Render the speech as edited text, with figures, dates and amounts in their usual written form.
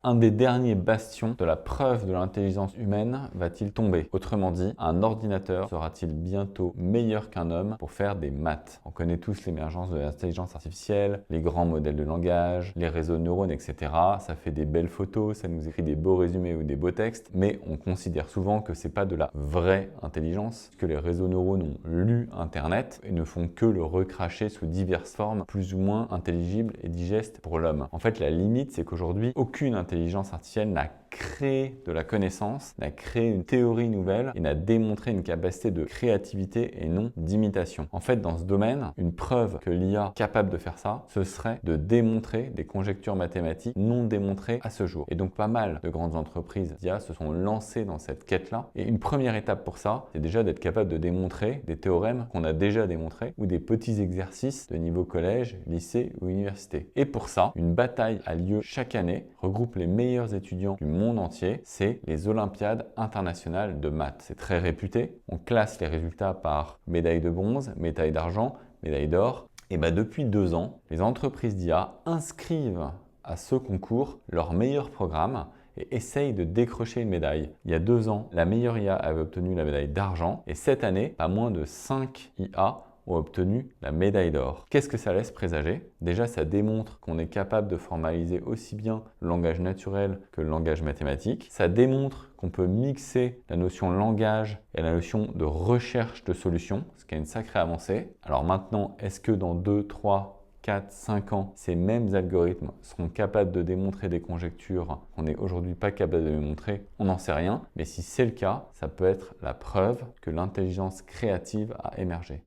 Un des derniers bastions de la preuve de l'intelligence humaine va-t-il tomber? Autrement dit, un ordinateur sera-t-il bientôt meilleur qu'un homme pour faire des maths? On connaît tous l'émergence de l'intelligence artificielle, les grands modèles de langage, les réseaux de neurones, etc. Ça fait des belles photos, ça nous écrit des beaux résumés ou des beaux textes, mais on considère souvent que c'est pas de la vraie intelligence, que les réseaux neurones ont lu Internet et ne font que le recracher sous diverses formes plus ou moins intelligibles et digestes pour l'homme. En fait, la limite, c'est qu'aujourd'hui, aucune intelligence artificielle n'a créé de la connaissance, n'a créé une théorie nouvelle et n'a démontré une capacité de créativité et non d'imitation. En fait, dans ce domaine, une preuve que l'IA est capable de faire ça, ce serait de démontrer des conjectures mathématiques non démontrées à ce jour. Et donc, pas mal de grandes entreprises d'IA se sont lancées dans cette quête-là. Et une première étape pour ça, c'est déjà d'être capable de démontrer des théorèmes qu'on a déjà démontrés ou des petits exercices de niveau collège, lycée ou université. Et pour ça, une bataille a lieu chaque année, regroupe les meilleurs étudiants du monde entier, c'est les Olympiades internationales de maths. C'est très réputé. On classe les résultats par médaille de bronze, médaille d'argent, médaille d'or. Et depuis 2 ans, les entreprises d'IA inscrivent à ce concours leur meilleur programme et essayent de décrocher une médaille. Il y a 2 ans, la meilleure IA avait obtenu la médaille d'argent et cette année, pas moins de 5 IA ont obtenu la médaille d'or. Qu'est-ce que ça laisse présager? Déjà, ça démontre qu'on est capable de formaliser aussi bien le langage naturel que le langage mathématique. Ça démontre qu'on peut mixer la notion langage et la notion de recherche de solutions, ce qui est une sacrée avancée. Alors maintenant, est-ce que dans 2, 3, 4, 5 ans, ces mêmes algorithmes seront capables de démontrer des conjectures qu'on n'est aujourd'hui pas capable de démontrer? On n'en sait rien, mais si c'est le cas, ça peut être la preuve que l'intelligence créative a émergé.